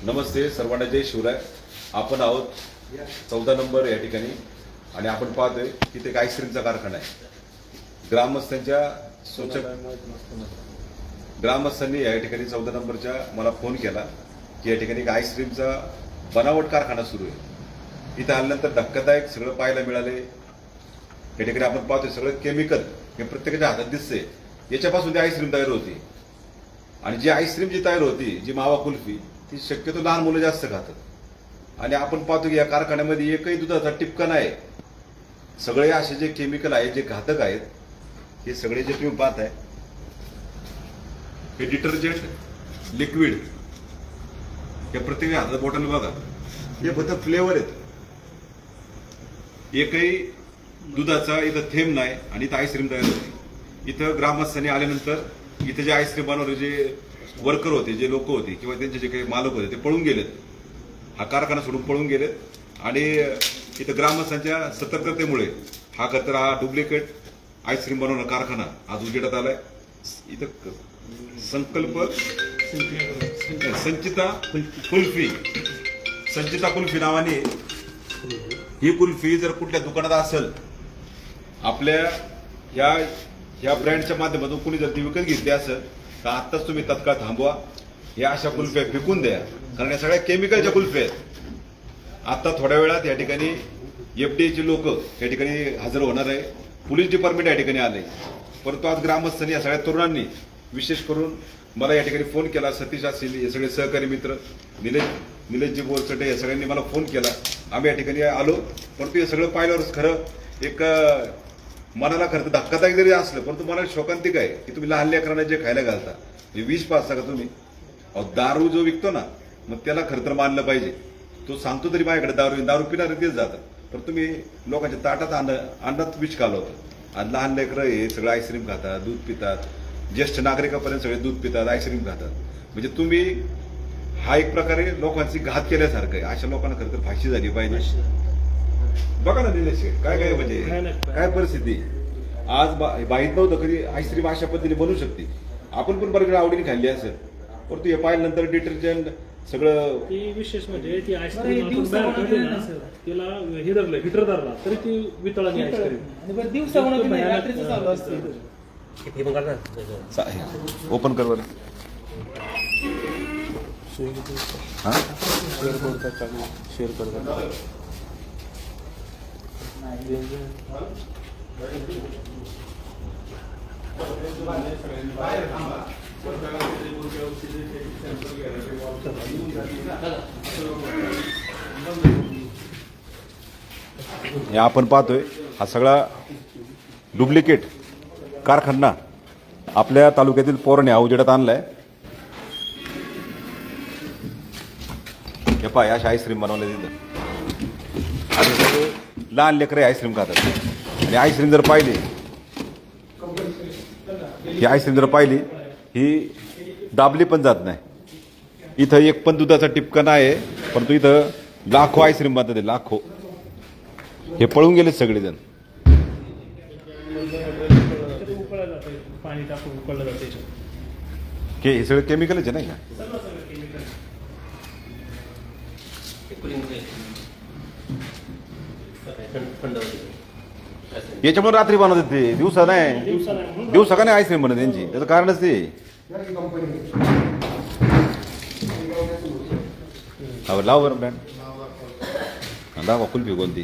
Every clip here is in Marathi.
नमस्ते सर्वांना, जय शिवराय. आपण आहोत 14 नंबर या ठिकाणी आणि आपण पाहतोय की ते आईस्क्रीमचा कारखाना आहे. ग्रामस्थांनी या ठिकाणी 14 नंबरच्या मला फोन केला की या ठिकाणी आईस्क्रीमचा बनावट कारखाना सुरू आहे. इथं आल्यानंतर धक्कादायक सगळं पाहायला मिळाले. या ठिकाणी आपण पाहतोय सगळं केमिकल हे प्रत्येकाच्या हातात दिसते. याच्यापासून ती आईस्क्रीम तयार होती आणि जी आईस्क्रीम जी तयार होती, जी मावा कुल्फी, ती शक्यतो लहान मुलं जास्त खातात. आणि आपण पाहतो की या कारखान्यामध्ये एकही दुधाचा टिपका नाही. सगळे असे जे केमिकल आहेत, जे घातक आहेत, हे सगळे जे तुम्ही पाहताय, हे डिटर्जंट लिक्विड, हे प्रत्येक हातात बॉटल बघा, हे फक्त फ्लेवर आहेत. एकही दुधाचा इथं थेंब नाही आणि इथं आईस्क्रीम तयार होते. इथं ग्रामस्थांनी आल्यानंतर इथे जे आईस्क्रीम बनवणारे जे वर्कर होते, जे लोक होते किंवा त्यांचे जे काही मालक होते, ते पळून गेलेत. हा कारखाना सोडून पळून गेलेत आणि इथं ग्रामस्थांच्या सतर्कतेमुळे हा डुप्लिकेट आईस्क्रीम बनवणारा कारखाना आज उजेडात आलाय. इथं संचिता कुल्फी नावाने ही कुल्फी जर कुठल्या दुकानात असेल, आपल्या ह्या ब्रँडच्या माध्यमातून कुणी जर ती विकत घेतली असेल तर आत्ताच तुम्ही तत्काळ थांबवा. या अशा कुल्फ्या फेकून द्या, कारण या सगळ्या केमिकलच्या कुल्फ्या आहेत. आता थोड्या वेळात या ठिकाणी एफडीएचे लोक या ठिकाणी हजर होणार आहे. पोलीस डिपार्टमेंट या ठिकाणी आले. परंतु आज ग्रामस्थांनी या सगळ्या तरुणांनी विशेष करून मला या ठिकाणी फोन केला. सतीश असतील, हे सगळे सहकारी मित्र, निलेशजी बोरचटे, या सगळ्यांनी मला फोन केला. आम्ही या ठिकाणी आलो. परंतु हे सगळं पाहिल्यावर खरं एक मनाला खरं धक्कादायक जरी असलं, परंतु मला शोकांतिक आहे की तुम्ही लहान लेकरांना जे खायला घालता हे विष पाजता का तुम्ही? दारू जो विकतो ना, मग त्याला खरं तर मानलं पाहिजे. तो सांगतो तरी माझ्याकडे दारू पिणारे तेच जातात, पण तुम्ही लोकांच्या ताटात अन्नात विष घालवता. आणि लहान लेकरं हे सगळं आईस्क्रीम खातात, दूध पितात, ज्येष्ठ नागरिकापर्यंत सगळे दूध पितात, आईस्क्रीम खातात. म्हणजे तुम्ही हा एक प्रकारे लोकांची घात केल्यासारखं आहे. अशा लोकांना खरं तर फाशी झाली पाहिजे. बघा ना निलेश, काय म्हणजे काय परिस्थिती आज माहित नव्हतं कधी आईस्क्रीम अशा पद्धतीने बनवू शकते. आपण पण बऱ्याच आवडीने खाल्ली असेल, परंतु हे पाहिल्यानंतर डिटर्जंट सगळं विशेष म्हणजे ती आईस्क्रीम तिला हे धरलं, हिटर धरला तरी ती वितळाची आईस्क्रीम दिवसा रात्रीचं चालू असते. ओपन कर बरं. शेअर करतात. हे आपण पाहतोय हा सगळा डुप्लिकेट कारखाना आपल्या तालुक्यातील पोरण्या उजेडात आणलाय. हे पाय अशा आईस्क्रीम बनवले तिथं आणि सगळे लहान लेकरे आईस्क्रीम खातात. आणि आईस्क्रीम जर पाहिली, ही आईस्क्रीम जर पाहिली, ही दाबली पण जात नाही. इथं एक पण दुधाचा टिपका नाही, परंतु इथं लाखो आईस्क्रीम बनतात, लाखो. हे पळून गेले सगळेजण. पाणी टाकून उकळलं जाते. हे सगळं केमिकलच आहे नाही का? याच्यामुळे रात्री बनवतात ते, दिवसा नाही. दिवसा का नाही आईस्क्रीम बनत त्यांची? त्याचं कारणच ते लाव बरं ब्रँड दाखवा कुल्फी कोणती.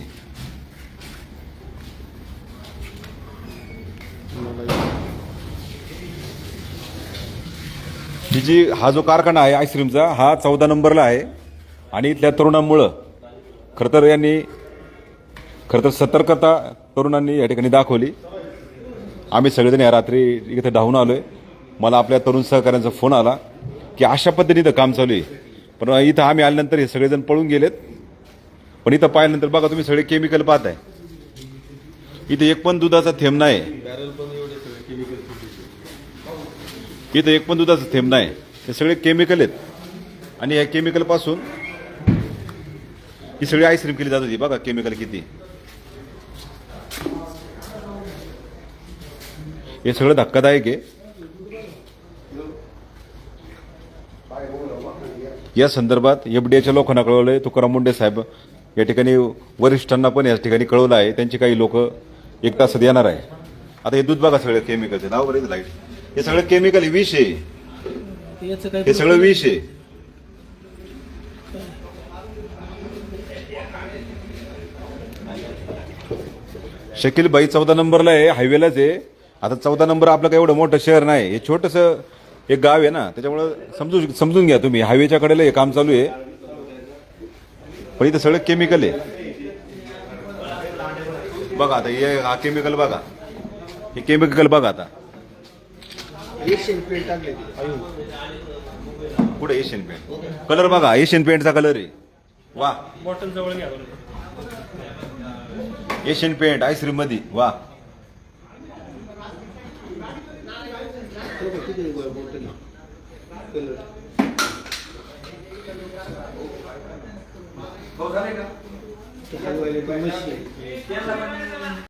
ही जी हा जो कारखाना आहे आईस्क्रीमचा, हा 14 नंबरला आहे. आणि इथल्या तरुणांमुळं खरं तर सतर्कता तरुणांनी या ठिकाणी दाखवली. आम्ही सगळेजण या रात्री इथे धावून आलोय. मला आपल्या तरुण सहकाऱ्यांचा फोन आला की अशा पद्धतीनं काम चालू आहे. पण इथं आम्ही आल्यानंतर हे सगळेजण पळून गेलेत. पण इथं पाहिल्यानंतर बघा तुम्ही सगळे केमिकल पाहताय. इथे एक पण दुधाचा थेंब नाही. इथं एक पण दुधाचा थेंब नाही. हे सगळे केमिकल आहेत आणि या केमिकल पासून ही सगळी आईस्क्रीम केली जात होती. बघा केमिकल किती. हे सगळं धक्कादायक आहे. या संदर्भात एफडीआयच्या लोकांना कळवलं आहे. तुकाराम मुंडे साहेब या ठिकाणी वरिष्ठांना पण या ठिकाणी कळवलं आहे. त्यांची काही लोक 1 तासात येणार आहे. आता हे दूध बघा सगळं केमिकलचं नाव बरं लाईट हे सगळं केमिकल विष आहे. याचं काय हे सगळं विष आहे. शकील बाई 14 नंबरला आहे, हायवेलाच आहे. आता 14 नंबर आपलं काही एवढं मोठं शहर नाही, हे छोटंसं एक गाव आहे ना, त्याच्यामुळं समजून घ्या तुम्ही. हायवेच्या कडेला हे काम चालू आहे, पण इथं सगळं केमिकल आहे. बघा आता हे हा केमिकल बघा, हे केमिकल बघा. आता पुढे एशियन पेंट कलर बघा, एशियन पेंटचा कलर आहे. वा, बॉटल जवळ घ्या बरं. एशियन पेंट आईस्क्रीम मध्ये. वा, हलवायला ती मशीन.